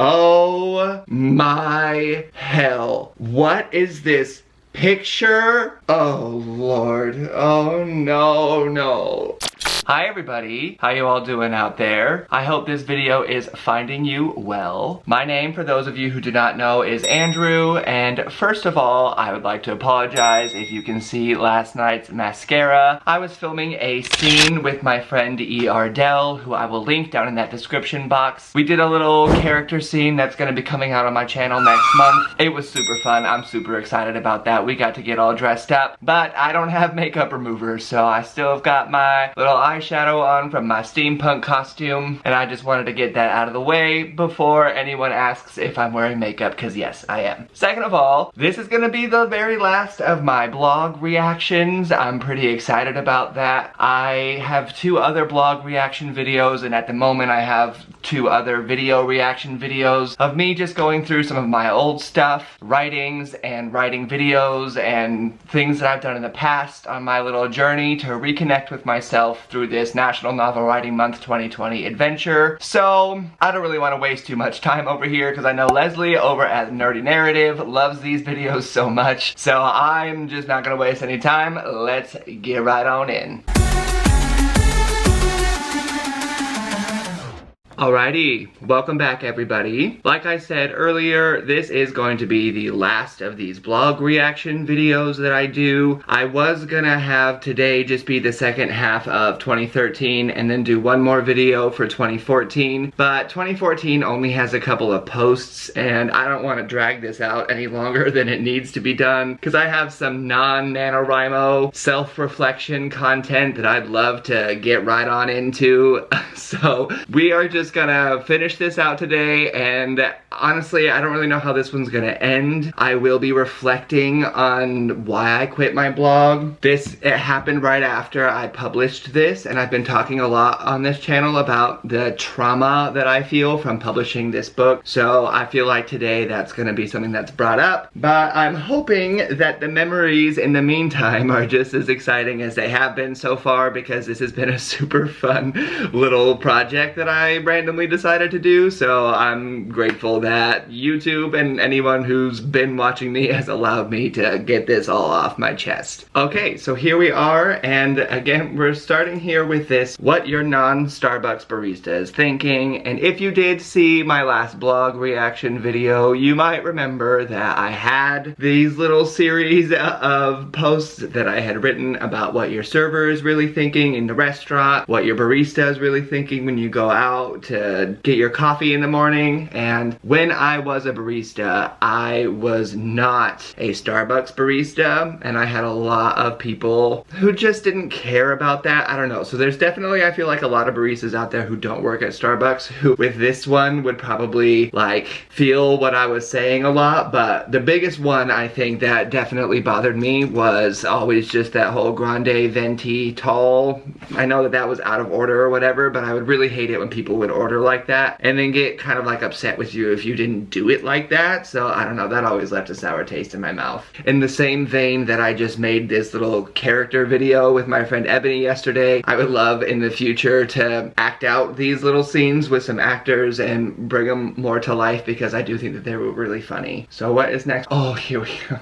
Oh my hell. What is this picture? Oh Lord. Oh no. Hi everybody, how you all doing out there? I hope this video is finding you well. My name, for those of you who do not know, is Andrew, and first of all, I would like to apologize if you can see last night's mascara. I was filming a scene with my friend E. Ardell, who I will link down in that description box. We did a little character scene that's going to be coming out on my channel next month. It was super fun. I'm super excited about that. We got to get all dressed up, but I don't have makeup remover, so I still have got my little eyeshadow on from my steampunk costume, and I just wanted to get that out of the way before anyone asks if I'm wearing makeup, because yes, I am. Second of all, this is gonna be the very last of my blog reactions. I'm pretty excited about that. I have 2 other blog reaction videos, and at the moment I have 2 other video reaction videos of me just going through some of my old stuff, writings and writing videos and things that I've done in the past on my little journey to reconnect with myself through this National Novel Writing Month 2020 adventure. So I don't really want to waste too much time over here because I know Leslie over at Nerdy Narrative loves these videos so much. So I'm just not going to waste any time. Let's get right on in. Alrighty, welcome back everybody. Like I said earlier, this is going to be the last of these blog reaction videos that I do. I was gonna have today just be the second half of 2013 and then do one more video for 2014, but 2014 only has a couple of posts and I don't want to drag this out any longer than it needs to be done because I have some non-NaNoWriMo self-reflection content that I'd love to get right on into. So we are just gonna finish this out today, and honestly I don't really know how this one's gonna end. I will be reflecting on why I quit my blog. It happened right after I published this, and I've been talking a lot on this channel about the trauma that I feel from publishing this book, so I feel like today that's gonna be something that's brought up, but I'm hoping that the memories in the meantime are just as exciting as they have been so far, because this has been a super fun little project that I randomly decided to do, so I'm grateful that YouTube and anyone who's been watching me has allowed me to get this all off my chest. Okay, so here we are, and again, we're starting here with this, what your non-Starbucks barista is thinking, and if you did see my last blog reaction video, you might remember that I had these little series of posts that I had written about what your server is really thinking in the restaurant, what your barista is really thinking when you go out to get your coffee in the morning. And when I was a barista, I was not a Starbucks barista, and I had a lot of people who just didn't care about that. I don't know. So there's definitely, I feel like, a lot of baristas out there who don't work at Starbucks who with this one would probably like feel what I was saying a lot, but the biggest one I think that definitely bothered me was always just that whole grande venti tall. I know that that was out of order or whatever, but I would really hate it when people would order like that and then get kind of like upset with you if you didn't do it like that. So I don't know, that always left a sour taste in my mouth. In the same vein that I just made this little character video with my friend Ebony yesterday, I would love in the future to act out these little scenes with some actors and bring them more to life, because I do think that they were really funny. So what is next? Oh, here we go.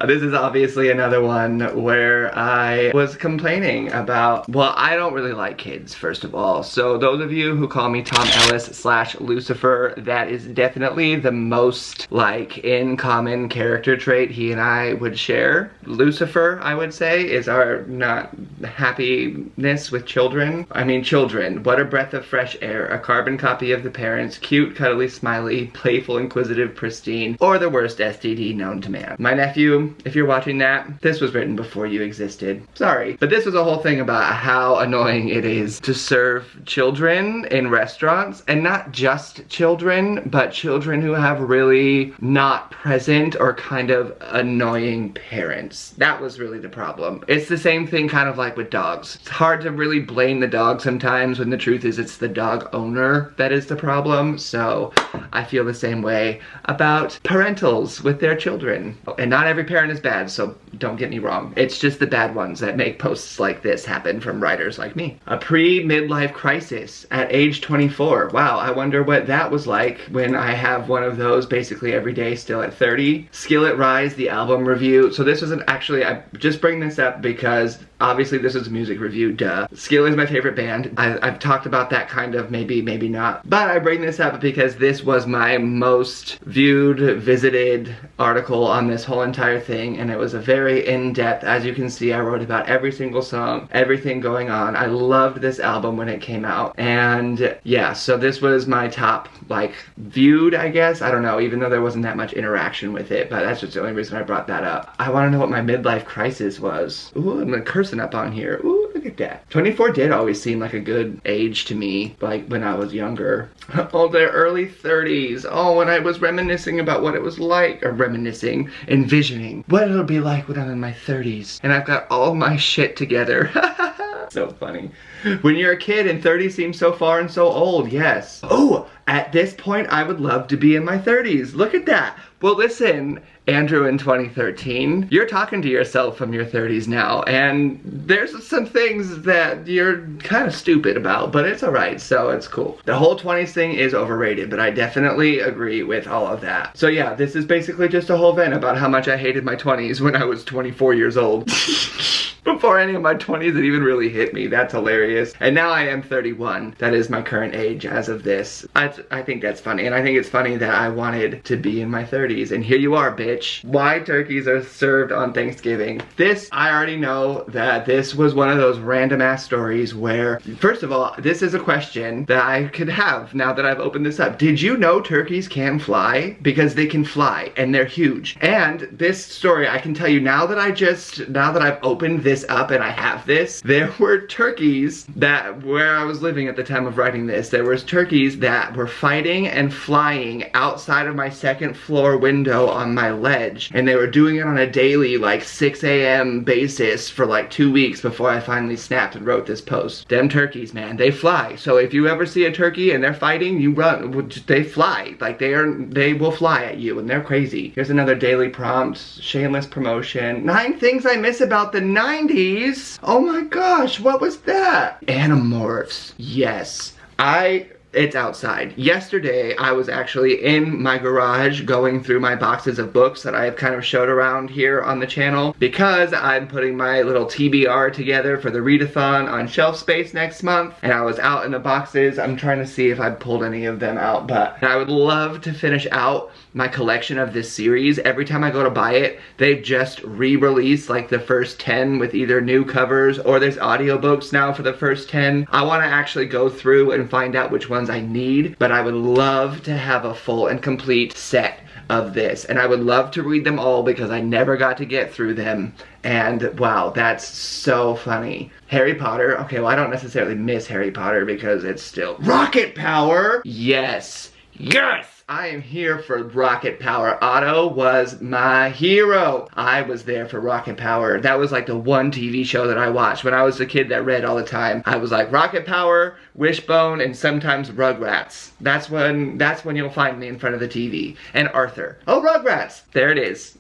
This is obviously another one where I was complaining about, well, I don't really like kids, first of all. So those of you who call me Tom Ellis / Lucifer, that is definitely the most like in common character trait he and I would share. Lucifer, I would say, is our not happiness with children. I mean, children, what a breath of fresh air, a carbon copy of the parents, cute, cuddly, smiley, playful, inquisitive, pristine, or the worst STD known to man. My nephew, if you're watching that, this was written before you existed. Sorry. But this was a whole thing about how annoying it is to serve children in restaurants, and not just children, but children who have really not present or kind of annoying parents. That was really the problem. It's the same thing kind of like with dogs. It's hard to really blame the dog sometimes when the truth is it's the dog owner that is the problem. So I feel the same way about parentals with their children. And not every parent parent is bad, so don't get me wrong. It's just the bad ones that make posts like this happen from writers like me. A pre-midlife crisis at age 24. Wow, I wonder what that was like when I have one of those basically every day still at 30. Skillet Rise, the album review. So this wasn't actually, I just bring this up because obviously this is a music review, duh. Skillet is my favorite band. I've talked about that kind of, maybe not. But I bring this up because this was my most viewed, visited article on this whole entire thing, and it was a very in-depth, as you can see, I wrote about every single song, everything going on. I loved this album when it came out, and yeah, so this was my top, like, viewed, I guess. I don't know, even though there wasn't that much interaction with it, but that's just the only reason I brought that up. I want to know what my midlife crisis was. Ooh, I'm cursing up on here. Ooh, look at that. 24 did always seem like a good age to me, like when I was younger. Oh, their early 30s. Oh, when I was reminiscing about what it was like, or reminiscing, envisioning what it'll be like when I'm in my 30s and I've got all my shit together. So funny. When you're a kid and 30 seems so far and so old, yes. Oh, at this point I would love to be in my 30s. Look at that. Well, listen, Andrew, in 2013, you're talking to yourself from your 30s now, and there's some things that you're kind of stupid about, but it's alright, so it's cool. The whole 20s thing is overrated, but I definitely agree with all of that. So yeah, this is basically just a whole vent about how much I hated my 20s when I was 24 years old. Before any of my 20s it even really hit me. That's hilarious. And now I am 31. That is my current age as of this. I think that's funny. And I think it's funny that I wanted to be in my 30s. And here you are, bitch. Why turkeys are served on Thanksgiving. This, I already know that this was one of those random ass stories where, first of all, this is a question that I could have now that I've opened this up. Did you know turkeys can fly? Because they can fly and they're huge. And this story, I can tell you now that I've opened this up and I have this, there were turkeys that, where I was living at the time of writing this, there was turkeys that were fighting and flying outside of my second floor window on my ledge, and they were doing it on a daily, like 6 a.m. basis for like 2 weeks before I finally snapped and wrote this post. Them turkeys, man, they fly. So if you ever see a turkey and they're fighting, you run. They fly. Like they will fly at you, and they're crazy. Here's another daily prompt, shameless promotion. 9 things I miss about the 90s. Oh my gosh, what was that? Animorphs. Yes. It's outside. Yesterday, I was actually in my garage going through my boxes of books that I've kind of showed around here on the channel because I'm putting my little TBR together for the readathon on Shelf Space next month, and I was out in the boxes. I'm trying to see if I pulled any of them out, but I would love to finish out my collection of this series. Every time I go to buy it, they've just re-released like the first 10 with either new covers or there's audiobooks now for the first 10. I want to actually go through and find out which ones I need, but I would love to have a full and complete set of this, and I would love to read them all because I never got to get through them. And wow, that's so funny. Harry Potter, okay, well I don't necessarily miss Harry Potter because it's still rocket power. Yes, yes, I am here for rocket power. Otto was my hero. I was there for rocket power. That was like the one TV show that I watched when I was a kid that read all the time. I was like rocket power, Wishbone, and sometimes Rugrats. That's when you'll find me in front of the TV. And Arthur. Oh, Rugrats! There it is.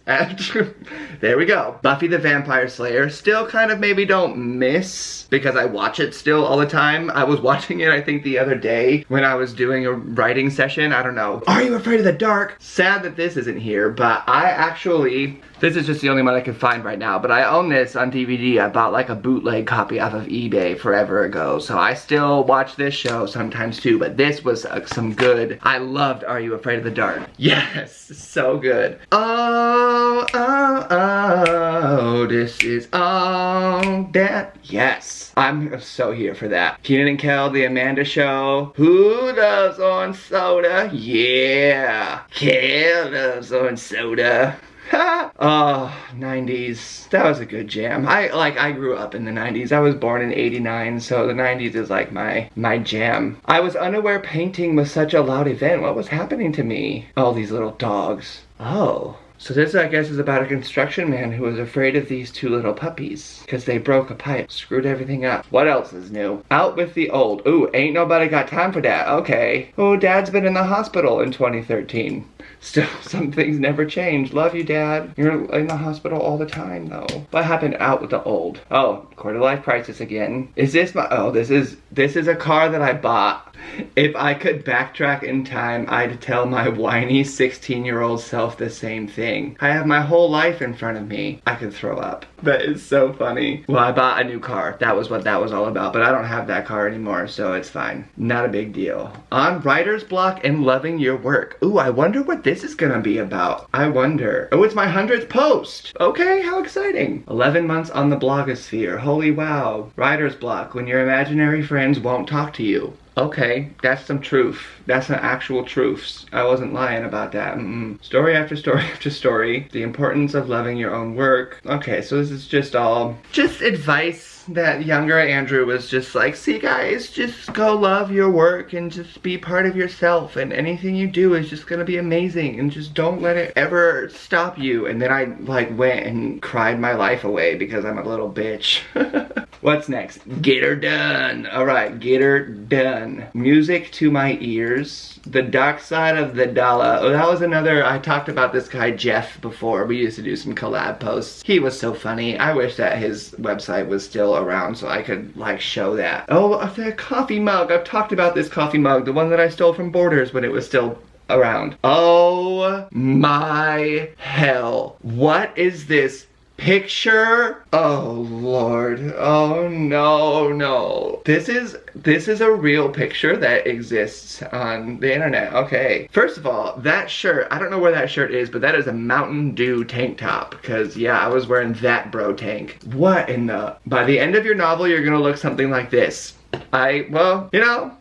There we go. Buffy the Vampire Slayer. Still kind of maybe don't miss because I watch it still all the time. I was watching it I think the other day when I was doing a writing session. I don't know. Are You Afraid of the Dark? Sad that this isn't here, but I actually, this is just the only one I can find right now, but I own this on DVD. I bought like a bootleg copy off of eBay forever ago, so I still watch this show sometimes too, but this was some good. I loved Are You Afraid of the Dark? Yes, so good. Oh, oh, oh, this is all that. Yes, I'm so here for that. Keenan and Kel, The Amanda Show. Who loves orange soda? Yeah, Kel loves orange soda. Oh, 90s. That was a good jam. I grew up in the 90s. I was born in 89, so the 90s is like my jam. I was unaware painting was such a loud event. What was happening to me? Oh, these little dogs. Oh. So this, I guess, is about a construction man who was afraid of these two little puppies because they broke a pipe, screwed everything up. What else is new? Out with the old. Ooh, ain't nobody got time for that. Okay. Oh, Dad's been in the hospital in 2013. Still, some things never change. Love you, Dad. You're in the hospital all the time, though. What happened? Out with the old. Oh, quarter life crisis again. Is this my? Oh, this is a car that I bought. If I could backtrack in time, I'd tell my whiny 16-year-old self the same thing. I have my whole life in front of me. I could throw up. That is so funny. Well, I bought a new car. That was what that was all about. But I don't have that car anymore, so it's fine. Not a big deal. On writer's block and loving your work. Ooh, I wonder what this is gonna be about. I wonder. Oh, it's my 100th post. Okay, how exciting. 11 months on the blogosphere. Holy wow. Writer's block, when your imaginary friends won't talk to you. Okay, that's some truth. That's some actual truths. I wasn't lying about that. Story after story after story. The importance of loving your own work. Okay, so this is just advice that younger Andrew was just like, see guys, just go love your work and just be part of yourself, and anything you do is just gonna be amazing, and just don't let it ever stop you. And then I like went and cried my life away because I'm a little bitch. What's next? Get her done. All right, get her done. Music to my ears. The dark side of the dollar. Oh, that was another, I talked about this guy Jeff before. We used to do some collab posts. He was so funny. I wish that his website was still around so I could like show that. Oh, the coffee mug. I've talked about this coffee mug. The one that I stole from Borders when it was still around. Oh my hell. What is this picture? Oh Lord. Oh no. This is a real picture that exists on the internet. Okay. First of all, that shirt, I don't know where that shirt is, but that is a Mountain Dew tank top. Because yeah, I was wearing that bro tank. What in the... By the end of your novel, you're gonna look something like this. Well, you know,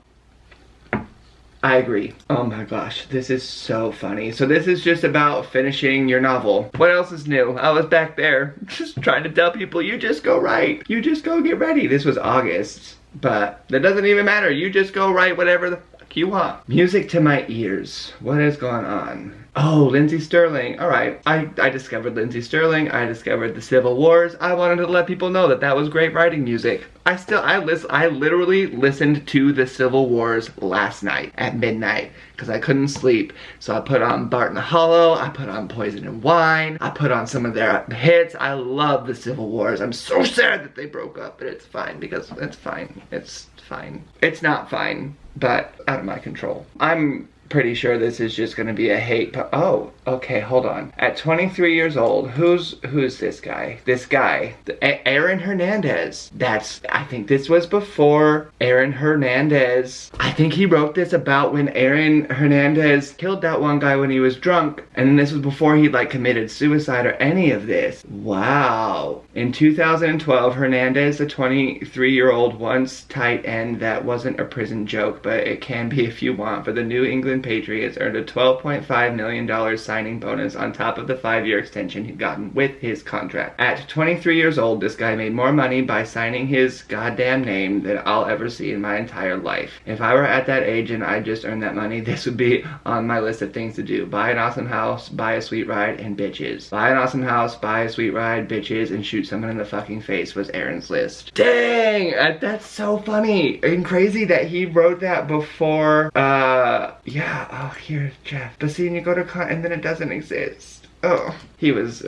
I agree. Oh my gosh, this is so funny. So this is just about finishing your novel. What else is new? I was back there just trying to tell people, you just go write. You just go get ready. This was August, but that doesn't even matter. You just go write whatever the fuck you want. Music to my ears. What is going on? Oh, Lindsay Sterling. All right, I discovered Lindsay Sterling. I discovered the Civil Wars. I wanted to let people know that that was great writing music. I literally listened to the Civil Wars last night at midnight because I couldn't sleep. So I put on Bart and the Hollow. I put on Poison and Wine. I put on some of their hits. I love the Civil Wars. I'm so sad that they broke up, but it's fine because it's fine. It's fine. It's not fine, but out of my control. I'm pretty sure this is just gonna be a hate oh, okay, hold on. At 23 years old, who's this guy? This guy, Aaron Hernandez. I think this was before Aaron Hernandez. I think he wrote this about when Aaron Hernandez killed that one guy when he was drunk, and then this was before he like committed suicide or any of this. Wow. In 2012, Hernandez, a 23-year-old once tight end that wasn't a prison joke, but it can be if you want, for the New England Patriots, earned a $12.5 million signing bonus on top of the 5-year extension he'd gotten with his contract. At 23 years old, this guy made more money by signing his goddamn name than I'll ever see in my entire life. If I were at that age and I just earned that money, this would be on my list of things to do. Buy an awesome house, buy a sweet ride, and bitches. Buy an awesome house, buy a sweet ride, bitches, and shoot someone in the fucking face was Aaron's list. Dang! That's so funny and crazy that he wrote that before, yeah. Oh, here, Jeff. But see, you go to and then it doesn't exist. Oh, he was,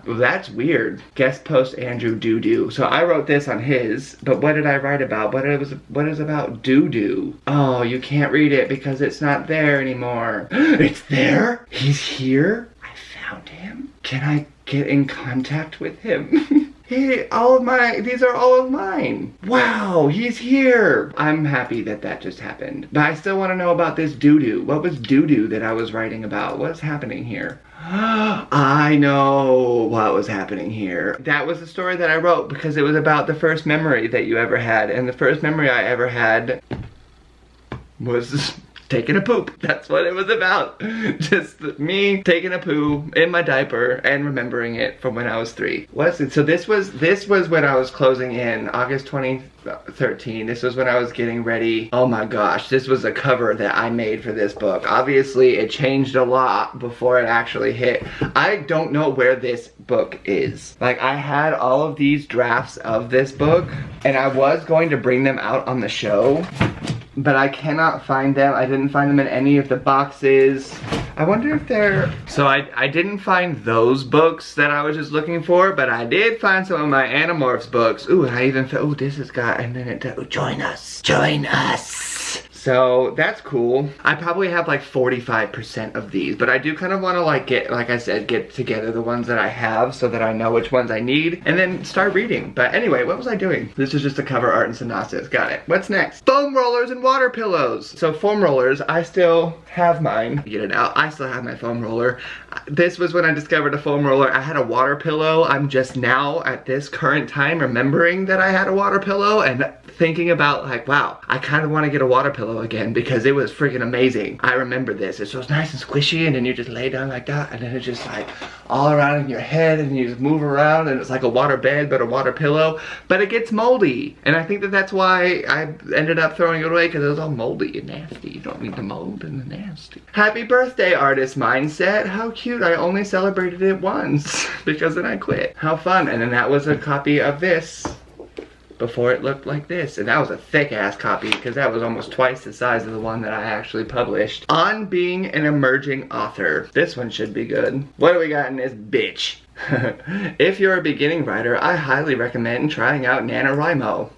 that's weird. Guest post Andrew Doo-Doo. So I wrote this on his, but what did I write about? What is about Doo-Doo? Oh, you can't read it because it's not there anymore. It's there? He's here? I found him? Can I get in contact with him? Hey, these are all of mine. Wow, he's here. I'm happy that that just happened. But I still want to know about this doo-doo. What was doo-doo that I was writing about? What's happening here? I know what was happening here. That was the story that I wrote because it was about the first memory that you ever had. And the first memory I ever had was taking a poop. That's what it was about. Just me taking a poo in my diaper and remembering it from when I was 3. What's it? So this was when I was closing in August 2013. This was when I was getting ready. Oh my gosh, this was a cover that I made for this book. Obviously it changed a lot before it actually hit. I don't know where this book is. Like, I had all of these drafts of this book and I was going to bring them out on the show, but I cannot find them. I didn't find them in any of the boxes. I wonder if they're... So I didn't find those books that I was just looking for, but I did find some of my Animorphs books. Ooh, and I even found... Ooh, this has got... And then it... Oh, join us! Join us! So that's cool. I probably have like 45% of these, but I do kind of want to like get, like I said, get together the ones that I have so that I know which ones I need and then start reading. But anyway, what was I doing? This is just a cover art and synopsis. Got it. What's next? Foam rollers and water pillows. So foam rollers, I still have mine. Get it out. I still have my foam roller. This was when I discovered a foam roller. I had a water pillow. I'm just now at this current time remembering that I had a water pillow and thinking about like, wow, I kind of want to get a water pillow again because it was freaking amazing. I remember this. It's so nice and squishy, and then you just lay down like that, and then it's just like all around in your head, and you just move around, and it's like a water bed but a water pillow, but it gets moldy, and I think that that's why I ended up throwing it away, because it was all moldy and nasty. You don't need the mold and the nasty. Happy birthday, artist mindset. How cute. I only celebrated it once because then I quit. How fun. And then that was a copy of this before it looked like this, and that was a thick ass copy because that was almost twice the size of the one that I actually published. On being an emerging author. This one should be good. What do we got in this bitch? If you're a beginning writer, I highly recommend trying out NaNoWriMo.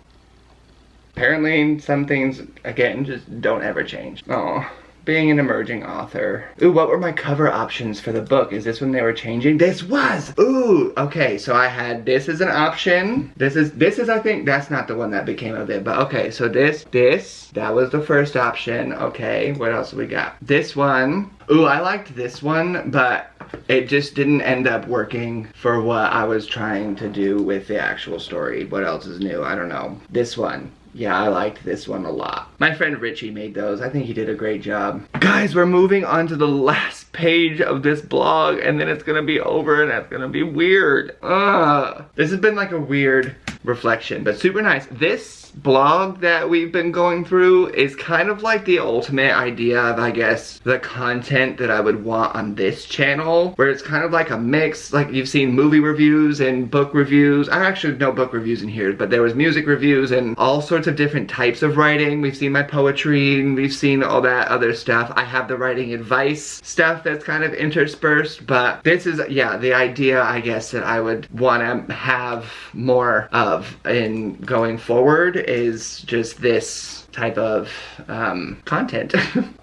Apparently some things, again, just don't ever change. Oh. Being an emerging author. Ooh, what were my cover options for the book? Is this when they were changing? This was! Ooh, okay, so I had this as an option. This is, I think, that's not the one that became of it, but okay, so this, that was the first option. Okay, what else we got? This one. Ooh, I liked this one, but it just didn't end up working for what I was trying to do with the actual story. What else is new? I don't know. This one. Yeah, I liked this one a lot. My friend Richie made those. I think he did a great job. Guys, we're moving on to the last page of this blog, and then it's gonna be over, and that's gonna be weird. This has been like a weird reflection, but super nice. This blog that we've been going through is kind of like the ultimate idea of, I guess, the content that I would want on this channel, where it's kind of like a mix. Like, you've seen movie reviews and book reviews. I actually no book reviews in here, but there was music reviews and all sorts of different types of writing. We've seen my poetry, and we've seen all that other stuff. I have the writing advice stuff that's kind of interspersed, but this is, yeah, the idea, I guess, that I would want to have more of in going forward is just this type of content.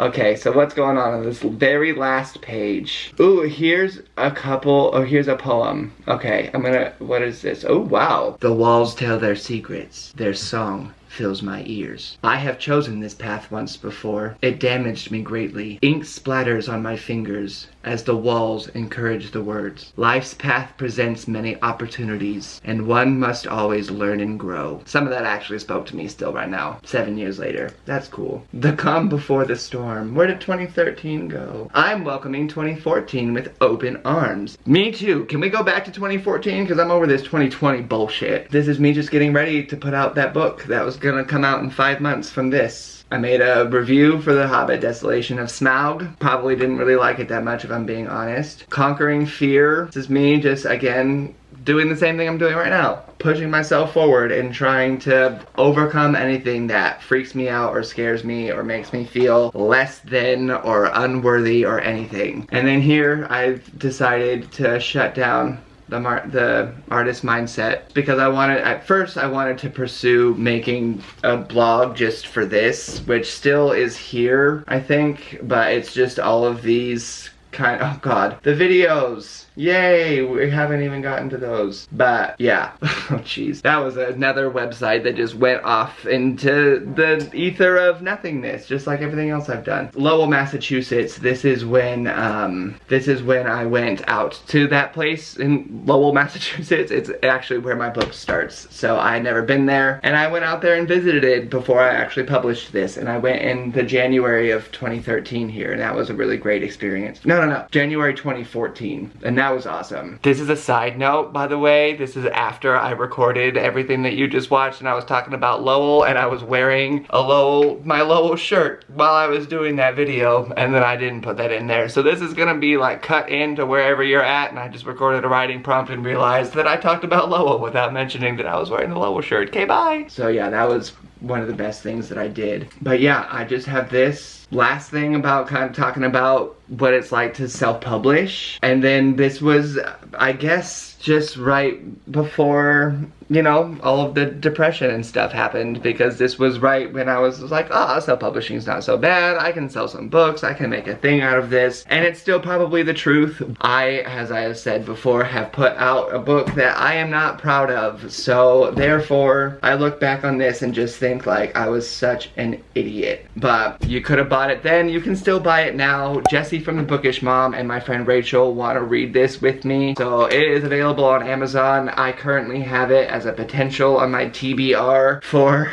Okay, so what's going on this very last page? Ooh, here's a couple, oh, here's a poem. Okay, what is this? Oh, wow. The walls tell their secrets, their song fills my ears. I have chosen this path once before. It damaged me greatly. Ink splatters on my fingers as the walls encourage the words. Life's path presents many opportunities, and one must always learn and grow. Some of that actually spoke to me still right now, 7 years later. That's cool. The calm before the storm. Where did 2013 go? I'm welcoming 2014 with open arms. Me too. Can we go back to 2014? Because I'm over this 2020 bullshit. This is me just getting ready to put out that book that was gonna come out in 5 months from this. I made a review for The Hobbit Desolation of Smaug. Probably didn't really like it that much if I'm being honest. Conquering Fear. This is me just, again, doing the same thing I'm doing right now. Pushing myself forward and trying to overcome anything that freaks me out or scares me or makes me feel less than or unworthy or anything. And then here I've decided to shut down the artist mindset because at first I wanted to pursue making a blog just for this, which still is here, I think, but it's just all of these oh god, the videos. Yay, we haven't even gotten to those. But yeah, oh jeez. That was another website that just went off into the ether of nothingness, just like everything else I've done. Lowell, Massachusetts, this is when I went out to that place in Lowell, Massachusetts. It's actually where my book starts. So I had never been there, and I went out there and visited it before I actually published this, and I went in the January of 2013 here, and that was a really great experience. No, January 2014, and that was awesome. This is a side note, by the way. This is after I recorded everything that you just watched, and I was talking about Lowell, and I was wearing my Lowell shirt while I was doing that video, and then I didn't put that in there. So this is gonna be like cut into wherever you're at, and I just recorded a writing prompt and realized that I talked about Lowell without mentioning that I was wearing the Lowell shirt. Okay, bye. So yeah, that was one of the best things that I did. But yeah, I just have this last thing about kind of talking about what it's like to self-publish. And then this was, I guess, just right before, you know, all of the depression and stuff happened, because this was right when I was like, oh, self-publishing is not so bad. I can sell some books. I can make a thing out of this. And it's still probably the truth. As I have said before, have put out a book that I am not proud of. So therefore, I look back on this and just think like I was such an idiot. But you could have bought it then. You can still buy it now. Jesse from the Bookish Mom and my friend Rachel want to read this with me. So it is available on Amazon. I currently have it as a potential on my TBR for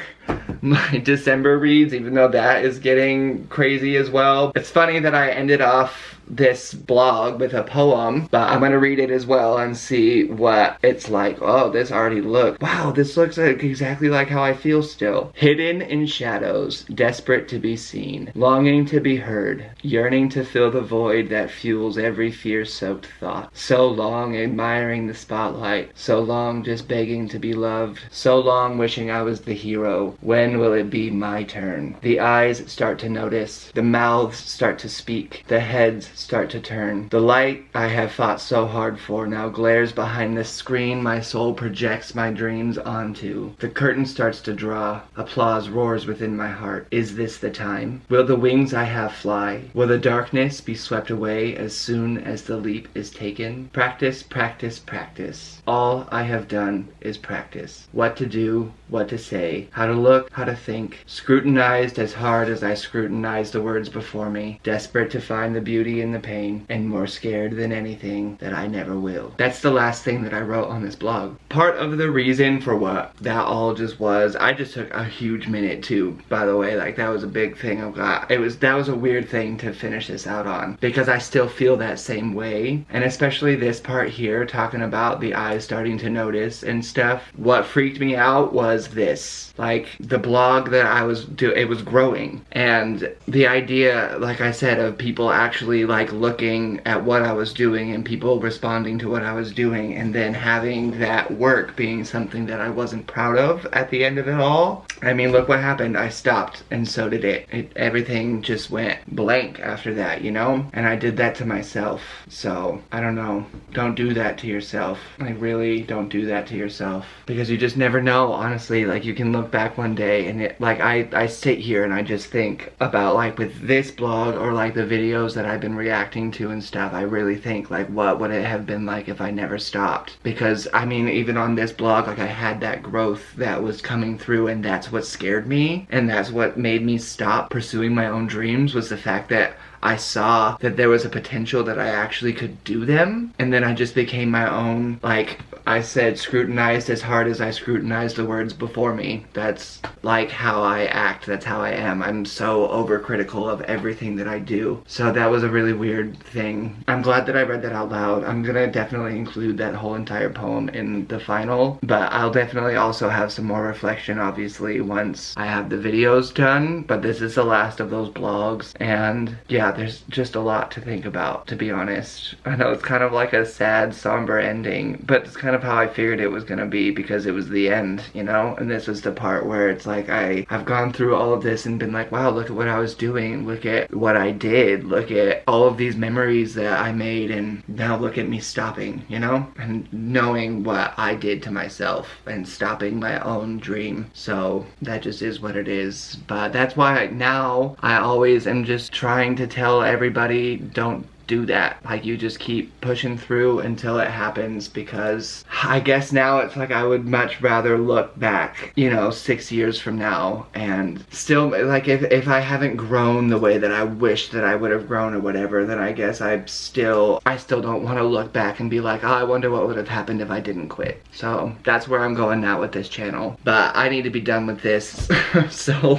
my December reads, even though that is getting crazy as well. It's funny that I ended off this blog with a poem, but I'm gonna read it as well and see what it's like. Oh, this already wow, this looks like exactly like how I feel still. Hidden in shadows, desperate to be seen, longing to be heard, yearning to fill the void that fuels every fear-soaked thought. So long admiring the spotlight, so long just begging to be loved, so long wishing I was the hero. When will it be my turn? The eyes start to notice, the mouths start to speak, the heads start to turn. The light I have fought so hard for now glares behind the screen my soul projects my dreams onto. The curtain starts to draw. Applause roars within my heart. Is this the time? Will the wings I have fly? Will the darkness be swept away as soon as the leap is taken? Practice, practice, practice. All I have done is practice. What to do, what to say, how to look, how to think. Scrutinized as hard as I scrutinized the words before me. Desperate to find the beauty in the pain, and more scared than anything that I never will. That's the last thing that I wrote on this blog. Part of the reason for what that all just was, I just took a huge minute too, by the way. Like, that was a big thing I've got. That was a weird thing to finish this out on, because I still feel that same way. And especially this part here, talking about the eyes starting to notice and stuff. What freaked me out was this. Like, the blog that I was doing, it was growing. And the idea, like I said, of people actually like looking at what I was doing and people responding to what I was doing, and then having that work being something that I wasn't proud of at the end of it all. I mean, look what happened. I stopped, and so did it. Everything just went blank after that, you know? And I did that to myself. So, I don't know. Don't do that to yourself. Like, really, don't do that to yourself. Because you just never know, honestly. Like, you can look back one day and it, like, I sit here and I just think about, like, with this blog or like the videos that I've been reacting to and stuff, I really think, like, what would it have been like if I never stopped? Because, I mean, even on this blog, like, I had that growth that was coming through, and that's what scared me, and that's what made me stop pursuing my own dreams, was the fact that I saw that there was a potential that I actually could do them, and then I just became my own, like I said, scrutinized as hard as I scrutinized the words before me. That's like how I act, that's how I am. I'm so overcritical of everything that I do. So that was a really weird thing. I'm glad that I read that out loud. I'm gonna definitely include that whole entire poem in the final, but I'll definitely also have some more reflection, obviously, once I have the videos done. But this is the last of those blogs, and yeah, there's just a lot to think about, to be honest. I know it's kind of like a sad, somber ending, but it's kind of how I figured it was gonna be, because it was the end, you know? And this was the part where it's like I've gone through all of this and been like, wow, look at what I was doing, look at what I did, look at all of these memories that I made, and now look at me stopping, you know? And knowing what I did to myself and stopping my own dream. So that just is what it is. But that's why now I always am just trying to tell everybody, don't do that. Like, you just keep pushing through until it happens, because I guess now it's like I would much rather look back, you know, 6 years from now and still, like, if I haven't grown the way that I wish that I would have grown or whatever, then I guess I still don't want to look back and be like, oh, I wonder what would have happened if I didn't quit. So that's where I'm going now with this channel. But I need to be done with this. So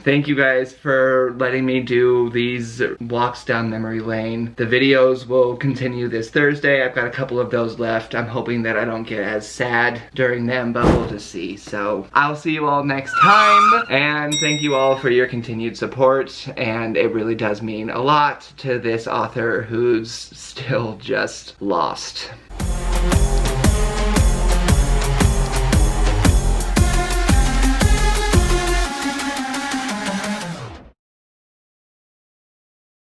thank you guys for letting me do these walks down memory lane. The videos will continue this Thursday. I've got a couple of those left. I'm hoping that I don't get as sad during them, but we'll just see. So I'll see you all next time, and thank you all for your continued support, and it really does mean a lot to this author who's still just lost.